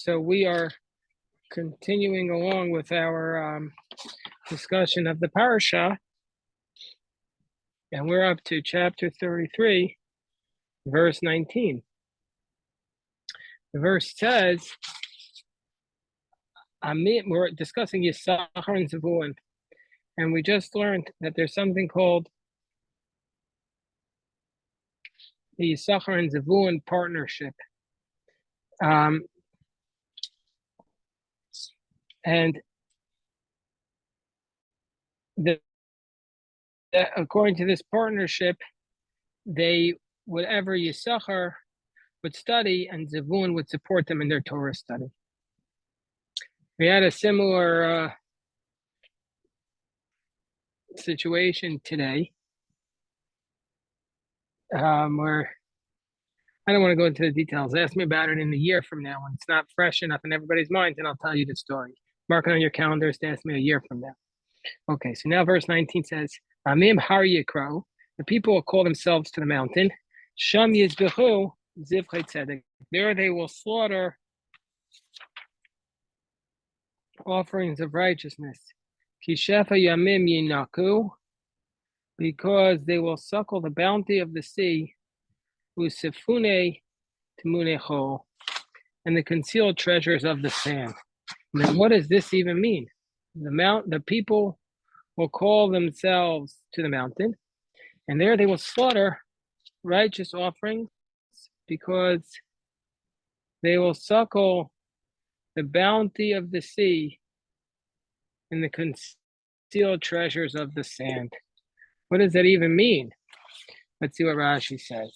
So we are continuing along with our discussion of the parasha, and we're up to chapter 33, verse 19. The verse says, we're discussing Yisachar and Zevulun, and we just learned that there's something called the Yisachar and Zevulun partnership. And according to this partnership, whatever Yisachar would study, and Zevulun would support them in their Torah study. We had a similar situation today, where I don't want to go into the details. Ask me about it in a year from now when it's not fresh enough in everybody's minds, and I'll tell you the story. Mark it on your calendars to ask me a year from now. Okay, so now verse 19 says, Amim Har Yikro, the people will call themselves to the mountain. Sham Yizbechu Zivchei Tzedek. There they will slaughter offerings of righteousness. Kishefa Yamim Yinaku, because they will suckle the bounty of the sea. Usefune Timunecho, and the concealed treasures of the sand. Now, what does this even mean? The people will call themselves to the mountain, and there they will slaughter righteous offerings because they will suckle the bounty of the sea and the concealed treasures of the sand. What does that even mean? Let's see what Rashi says.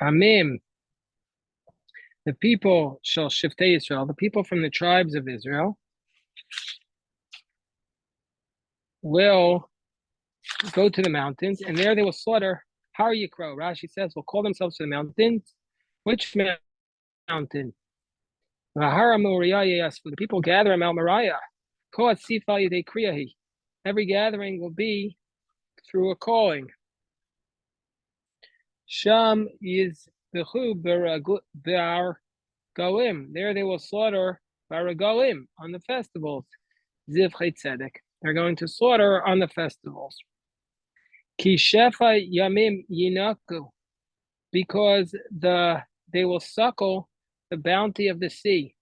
Amim, the people shall shiftei Israel, the people from the tribes of Israel, will go to the mountains, and there they will slaughter Har Yikro. Rashi says, will call themselves to the mountains. Which mountain? The people gather at Mount Moriah. Every gathering will be through a calling. Sham Yizbechu Bar Golim. There they will slaughter Bar Golim on the festivals. Zivchei Tzedek. They're going to slaughter on the festivals. Kishefa Yamim Yinaku. Because they will suckle the bounty of the sea.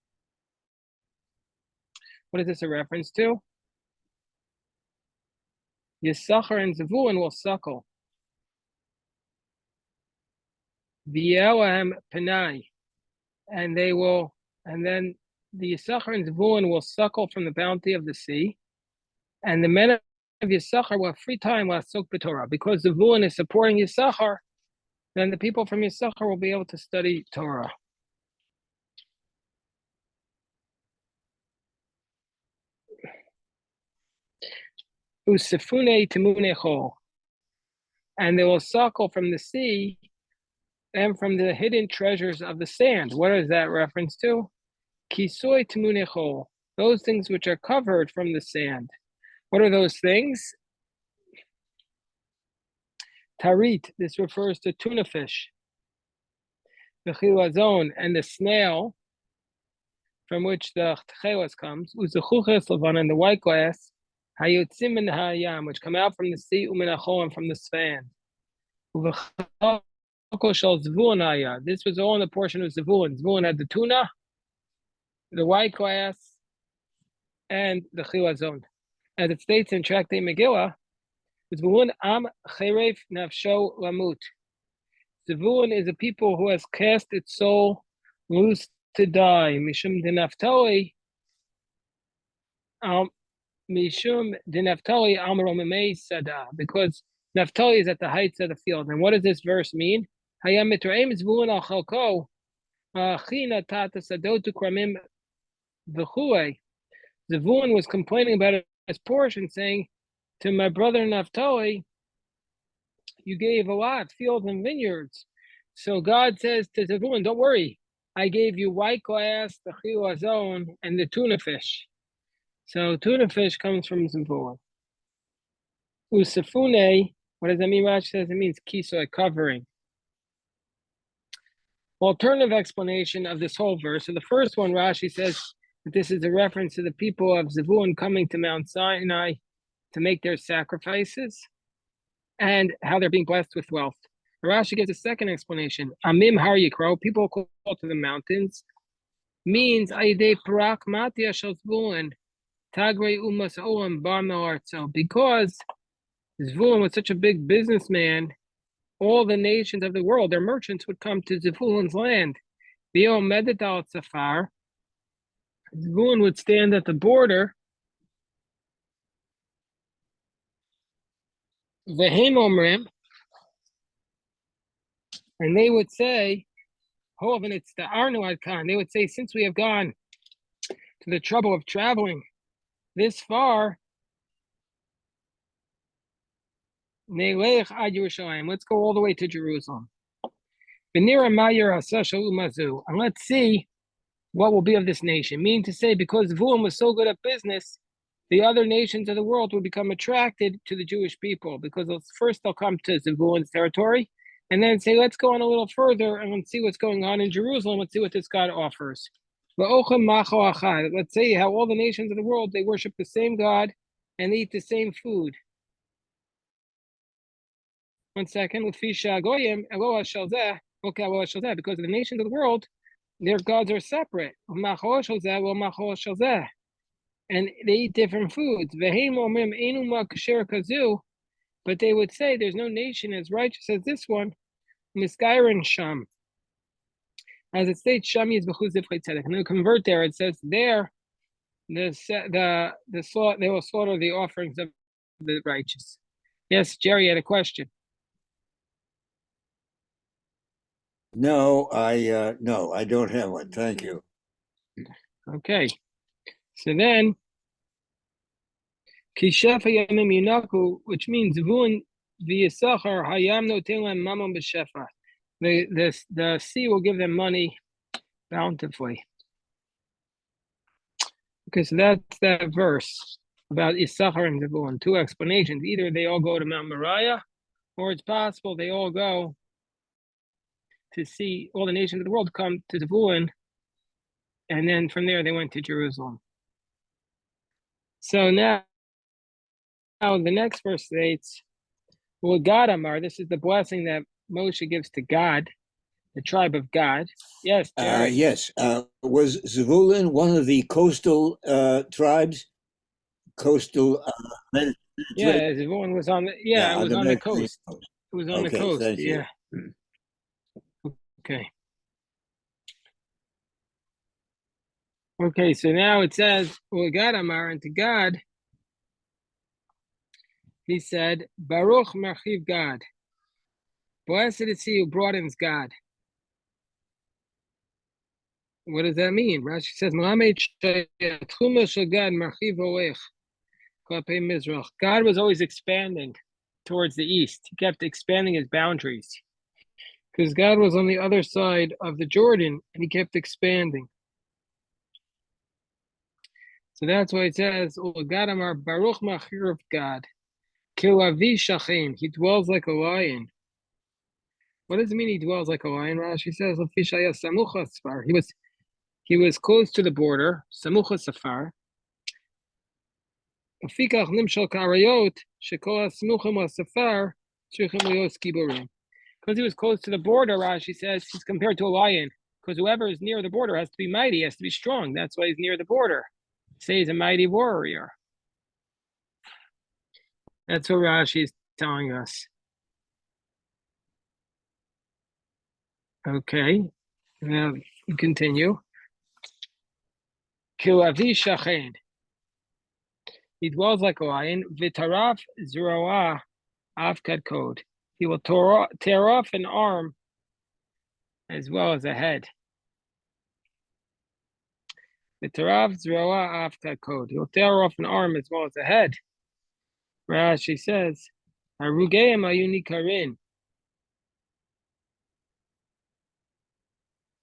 What is this a reference to? Yisachar and Zevulun will suckle. V'yelam Panai, and then the Yisachar and Zevulun will suckle from the bounty of the sea, and the men of Yisachar will have free time last soak b'Torah. Because Zevulun is supporting Yisachar, then the people from Yisachar will be able to study Torah. Usefune Timunecho, and they will suckle from the sea and from the hidden treasures of the sand. What is that reference to? Kisoi Timunecho, those things which are covered from the sand. What are those things? Tarit, this refers to tuna fish. The chilazon, and the snail, from which the chelas comes. Uzechuches levan, and the white glass. Hayotzim min hayam, which come out from the sea, uminachol, and from the sand. This was all in the portion of Zevulun. Zevulun had the tuna, the white glass, and the chilazon. As it states in Tractate Megillah, Zevulun am cheref nafsho lamut. Zevulun is a people who has cast its soul loose to die. Mishum de Naphtali, amro memei sada, because Naphtali is at the heights of the field. And what does this verse mean? Hayam mitraim Zevulun al chalko, achina tata sadotu kramim v'chulei. Zevulun was complaining about his portion, saying, to my brother Naphtali, you gave a lot, fields and vineyards. So God says to Zevulun, don't worry, I gave you white glass, the chilazon, and the tuna fish. So tuna fish comes from Zevulun. Usefune, what does that mean? Rashi says it means kisoy, covering. alternative explanation of this whole verse. So the first one, Rashi says that this is a reference to the people of Zevulun coming to Mount Sinai to make their sacrifices and how they're being blessed with wealth. Rashi gives a second explanation. Amim Har Yikro, people call to the mountains, means Aidei Parak Matia Shel Zvulun, Tagre Umas Olam Bar Melartzo. Because Zvulun was such a big businessman, all the nations of the world, their merchants would come to Zvulun's land. V'yo Medet al Safar, Zvulun would stand at the border. V'hem Omrim, and they would say, Hoven, it's the Arnu Khan. They would say, since we have gone to the trouble of traveling this far, let's go all the way to Jerusalem. And let's see what will be of this nation. Meaning to say, because Zvulun was so good at business, the other nations of the world will become attracted to the Jewish people, because first they'll come to Zvulun's territory, and then say, let's go on a little further and let's see what's going on in Jerusalem. Let's see what this God offers. Let's say how all the nations of the world, they worship the same God and they eat the same food. 1 second. Because the nations of the world, their gods are separate. And they eat different foods. But they would say there's no nation as righteous as this one. Miskairin Sham. As it states, Shami is b'chuz zivchei tzedek. And then convert there, it says there, they will slaughter the offerings of the righteous. Yes, Jerry had a question. No, I don't have one. Thank you. Okay. So then, Kishefa Yamim Yunaku, which means Zvun v'Yisachar Hayam Noten Lem Mamon b'Shefa. The sea will give them money bountifully. Okay, so that's that verse about Issachar and Zebulun. Two explanations. Either they all go to Mount Moriah, or it's possible they all go to see all the nations of the world come to Zebulun, and then from there they went to Jerusalem. So now the next verse states, well, God Amar, this is the blessing that Moshe gives to God, the tribe of God. Yes, Jerry. Yes. Was Zevulun one of the coastal tribes? Coastal yeah, Zevulun was on the it was on the coast. It was on the coast. Yeah. Okay. Okay, so now it says, well, God Amar, and to God, he said, Baruch Marchiv God. Blessed is he who broadens God. What does that mean? Rashi says, God was always expanding towards the east. He kept expanding his boundaries. Because God was on the other side of the Jordan, and he kept expanding. So that's why it says, God Amar Baruch Machir of God. Kilavi Shachin, he dwells like a lion. What does it mean he dwells like a lion? Rashi says, he was close to the border, Samucha Safar. Because he was close to the border, Rashi says, he's compared to a lion. Because whoever is near the border has to be mighty, has to be strong. That's why he's near the border. Say he's a mighty warrior. That's what Rashi is telling us. Okay, now continue. Kilavi Shachen. He dwells like a lion. Vitaraf Zeroah Avkad Code. He will tear off an arm as well as a head. Vitaraf Zeroah Avkad Code. He will tear off an arm as well as a head. Rashi says, Harugeim Ayunikarin.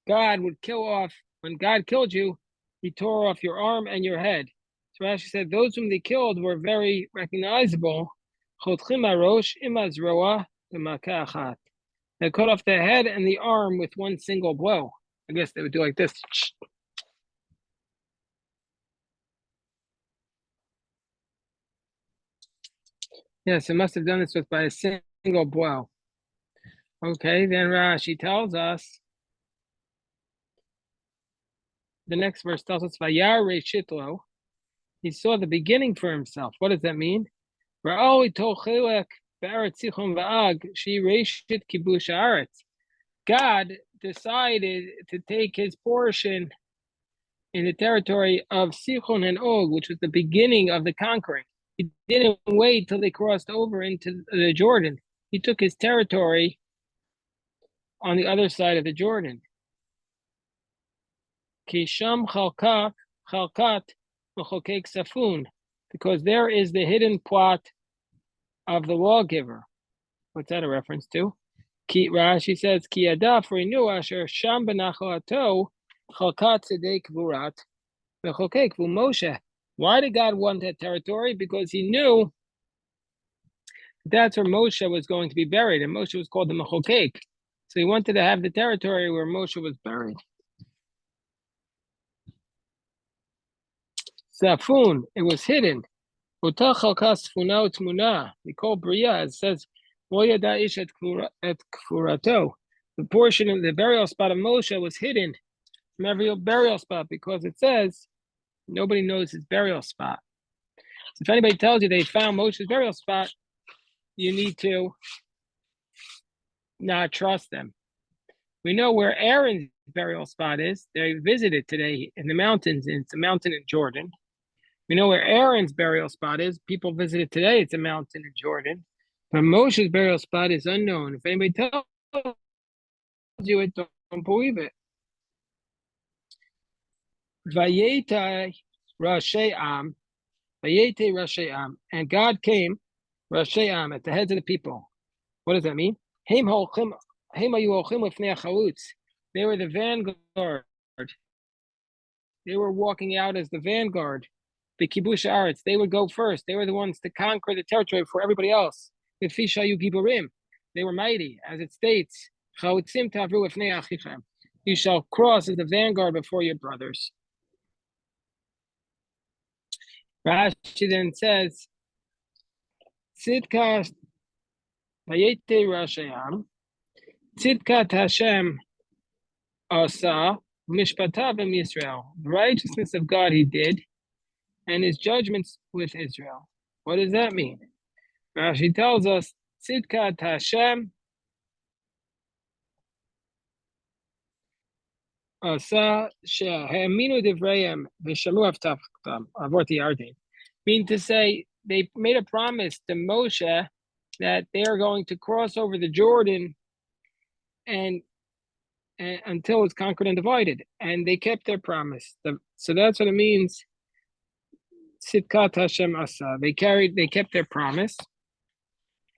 God would kill off, when God killed you, he tore off your arm and your head. So Rashi said, those whom they killed were very recognizable. They cut off the head and the arm with one single blow. I guess they would do like this. Yes, it must have done this with by a single blow. Okay, then Rashi tells us, the next verse tells us, Vayar Reshitlo, he saw the beginning for himself. What does that mean? God decided to take his portion in the territory of Sichon and Og, which was the beginning of the conquering. He didn't wait till they crossed over into the Jordan. He took his territory on the other side of the Jordan. Kisham Chalkat Mechokek Safun, because there is the hidden plot of the lawgiver. What's that a reference to? Rashi says, Ki Adaf Reinu Asher Sham Benachalato Chalkat Tzedek Vurat Mechokek Vu Moshe. Why did God want that territory? Because he knew that's where Moshe was going to be buried, and Moshe was called the Mechokek. So he wanted to have the territory where Moshe was buried. Safun, it was hidden. We call Bria, it says, the portion of the burial spot of Moshe was hidden from every burial spot because it says nobody knows his burial spot. So if anybody tells you they found Moshe's burial spot, you need to not trust them. We know where Aaron's burial spot is. They visited today in the mountains, and it's a mountain in Jordan. We know where Aaron's burial spot is. People visited today. It's a mountain in Jordan. But Moshe's burial spot is unknown. If anybody tells you it, don't believe it. Vayete Rashi Am. Vayete Rashi Am. And God came, Rashi Am, at the heads of the people. What does that mean? They were the vanguard. They were walking out as the vanguard. The kibush aretz, they would go first. They were the ones to conquer the territory for everybody else. The fishayu giburim, they were mighty, as it states. You shall cross as the vanguard before your brothers. Rashi then says, Tzidkat vayete Rashayam, Tzidkat Hashem asa mishpatav in Israel. The righteousness of God he did, and his judgments with Israel. What does that mean? Rashi tells us, Tzidkat Hashem asa she'ha'aminu divrayim v'shamu avtachtam avorti yardin. Mean to say, they made a promise to Moshe that they are going to cross over the Jordan and until it's conquered and divided, and they kept their promise. So that's what it means. Tzidkat Hashem asa. They kept their promise.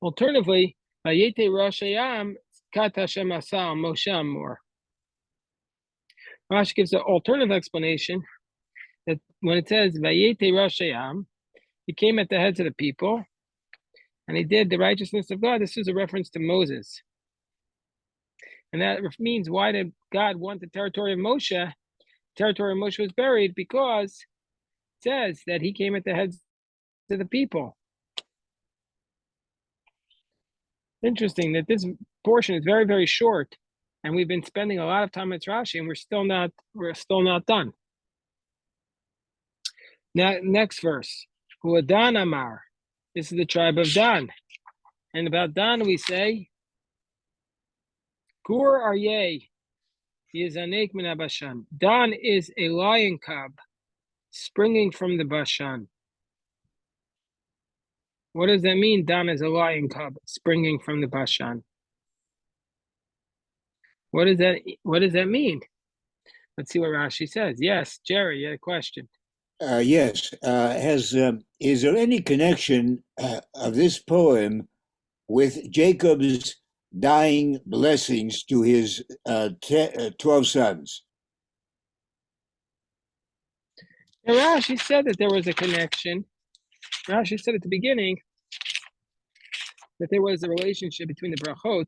Alternatively, Vayete Rashayam Tzidkat Hashem asa Moshe Amor. Rashi gives an alternative explanation that when it says Vayete Rashayam, he came at the heads of the people, and he did the righteousness of God. This is a reference to Moses. And that means, why did God want the territory of Moshe? The territory of Moshe was buried because it says that he came at the heads of the people. Interesting that this portion is very, very short, and we've been spending a lot of time at Rashi, and we're still not done. Now, next verse, Dan Amar. This is the tribe of Dan, and about Dan we say, Gur Aryeh Yizanek min Bashan. Dan is a lion cub springing from the Bashan. What does that mean? Dan is a lion cub springing from the Bashan. What does that mean? Let's see what Rashi says. Yes, Jerry, you had a question. Yes. Is there any connection of this poem with Jacob's dying blessings to his 12 sons? Now, Rashi said that there was a connection. Rashi said at the beginning that there was a relationship between the brachot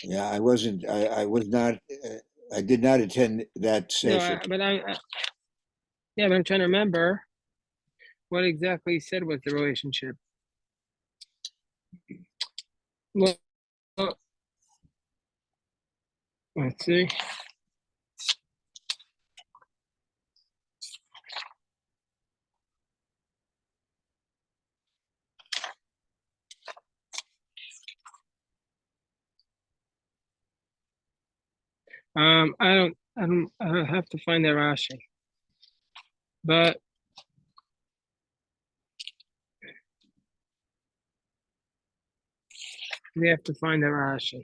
Yeah, I wasn't. I was not. I did not attend that No, session. yeah, but I'm trying to remember what exactly he said was the relationship. Well, let's see. I don't have to find that Rashi, but we have to find that Rashi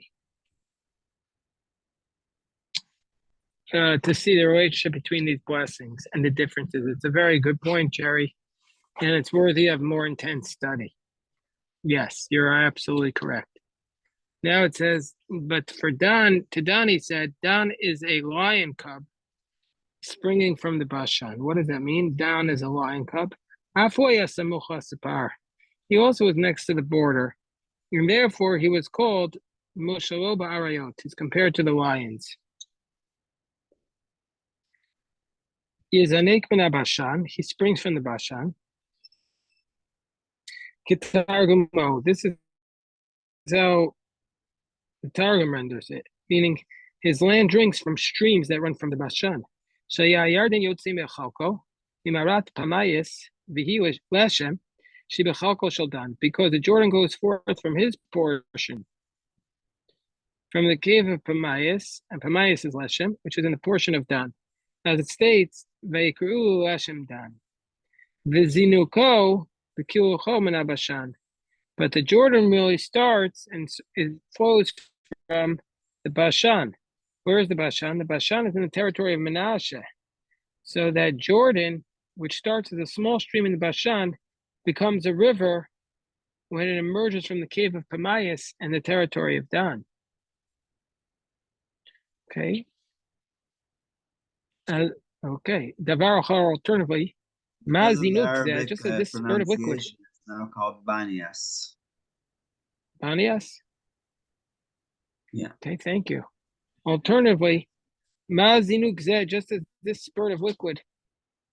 to see the relationship between these blessings and the differences. It's a very good point, Jerry, and it's worthy of more intense study. Yes, you're absolutely correct. Now it says, but for Dan, to Dan, he said, Dan is a lion cub springing from the Bashan. What does that mean? Dan is a lion cub. He also was next to the border, and therefore he was called Moshaloba Arayot. He's compared to the lions. Yezanek ben Bashan. He springs from the Bashan. Kitargumo. This is how the Targum renders it, meaning his land drinks from streams that run from the Bashan. Shayayarden Yotzi Mechalko, Imarat Pamayis, Vihi Leshem, Shibechalko Shaldan, because the Jordan goes forth from his portion, from the cave of Pamayis, and Pamayis is Leshem, which is in the portion of Dan. As it states, Vaikru Leshem Dan. Vizinuko, Bekilucho Min Bashan. But the Jordan really starts and it flows from the Bashan. Where is the Bashan? The Bashan is in the territory of Menashe. So that Jordan, which starts as a small stream in the Bashan, becomes a river when it emerges from the cave of Pamayas and the territory of Dan. Okay. Okay. Davar alternatively, Mazinuk, just like this spurt of liquid. It's now called Banias. Banias? Yeah. Okay, thank you. Alternatively, Mazinuk, just as this spurt of liquid,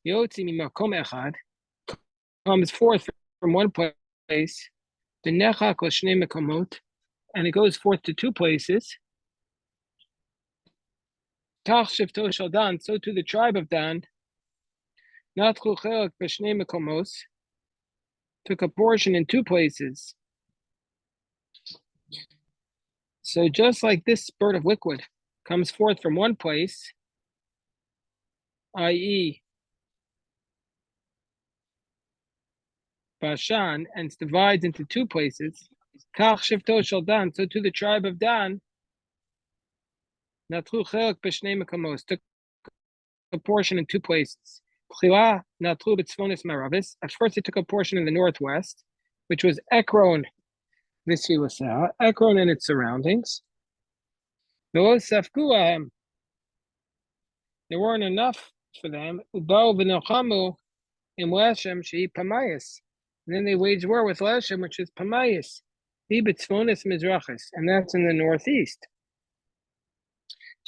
Yotzi mimakom echad, comes forth from one place, the nechak l'shnei mekomot, and it goes forth to two places. Tach shivto shel Dan, so to the tribe of Dan, natchu chelak b'shnei mekomos, took a portion in two places. So just like this spurt of liquid comes forth from one place, i.e., Bashan, and divides into two places, Kach Shivto Shel Dan, so to the tribe of Dan, Natru Chelak B'Shnei Mekamos, took a portion in two places. Chila Natru B'Tzvonis Maravis, at first it took a portion in the northwest, which was Ekron, Vishilasah, Ekron and its surroundings. There weren't enough for them. Ubal V'Nochamu in Leshem Shehi Pamayas. And then they waged war with Leshem, which is Pamayas, Bibitzvonis Mizrachis, and that's in the northeast.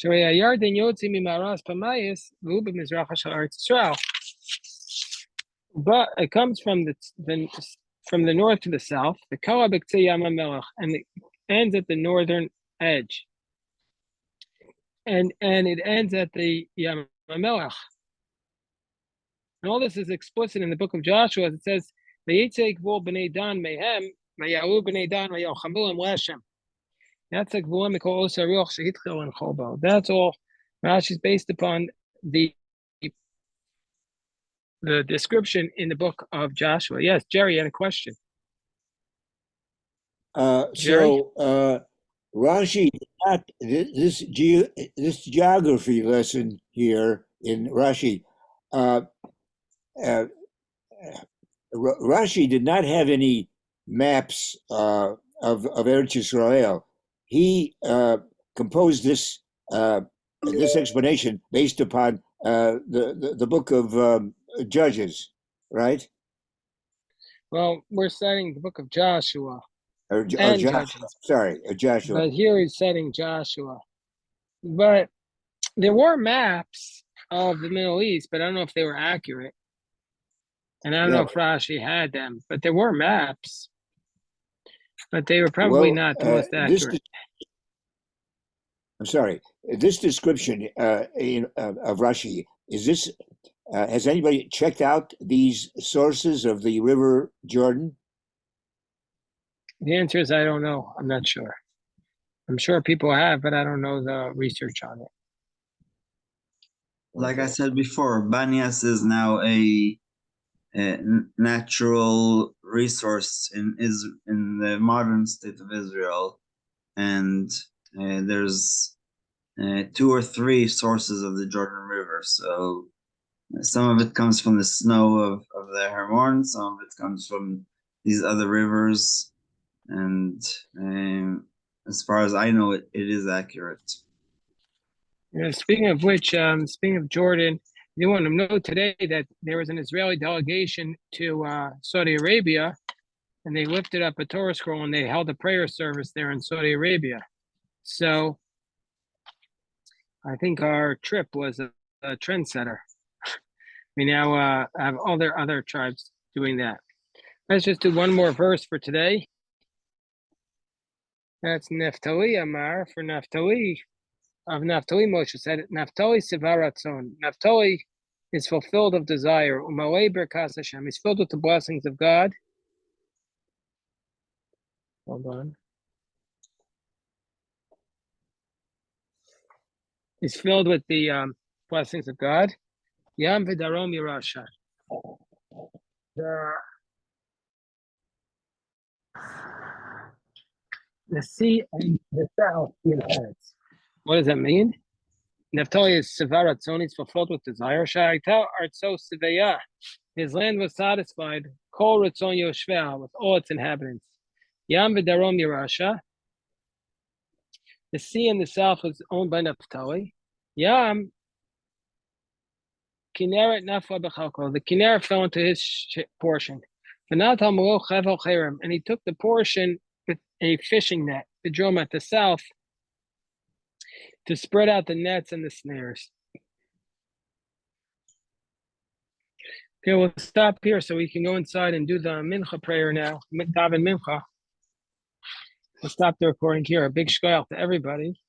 Yarden Yotzi Mimaras Pamayas, Vuba Mizrachas Eretz Yisrael. But it comes from the north to the south, the Kalabik Yam HaMelech, and it ends at the northern edge. And it ends at the Yam HaMelech. And all this is explicit in the book of Joshua, as it says, "Vayitzei gvul b'nei Dan mehem, vayalu b'nei Dan vayochamul Leshem." That's a gvul mikol osa ruach shehitchil and chobo. That's all. Rashi is based upon the description in the book of Joshua. Yes, Jerry had a question. Rashi, this geography lesson here in Rashi, Rashi did not have any maps of Eretz Yisrael. He composed this explanation based upon the book of Judges, right? Well, we're studying the book of Joshua. and Joshua. judges. Sorry, Joshua. But here he's citing Joshua. But there were maps of the Middle East, but I don't know if they were accurate. And I don't know if Rashi had them, but there were maps. But they were probably not the most accurate. I'm sorry. This description of Rashi, is this? Has anybody checked out these sources of the River Jordan? The answer is I don't know. I'm not sure. I'm sure people have, but I don't know the research on it. Like I said before, Banias is now a natural resource in the modern state of Israel, and there's 2 or 3 sources of the Jordan River. So some of it comes from the snow of the Hermon, some of it comes from these other rivers, and as far as I know, it is accurate. Yeah, speaking of which, speaking of Jordan, you want to know today that there was an Israeli delegation to Saudi Arabia, and they lifted up a Torah scroll and they held a prayer service there in Saudi Arabia. So I think our trip was a trendsetter. We now have other tribes doing that. Let's just do one more verse for today. That's Naphtali Amar for Naphtali. Of Naphtali, Moshe said, Naphtali Sivaratzon. Naphtali is fulfilled of desire. Umalei Berkas Hashem. He's filled with the blessings of God. Hold on. He's filled with the blessings of God. Yam v'darom Yerusha. The sea and the south he inherits. What does that mean? Naphtali is Sivaratzon. He's fulfilled with desire. Sha'ita Artso Siveya. His land was satisfied. Kol Ratzon Yoshveh, with all its inhabitants. Yam v'darom Yerusha. The sea in the south was owned by Naphtali. Yam Kinneret Nafla B'chalko. The Kinneret fell into his portion. And he took the portion with a fishing net, the drum at the south, to spread out the nets and the snares. Okay, we'll stop here so we can go inside and do the mincha prayer now. Daven mincha. We'll stop the recording here. A big shkoyach to everybody.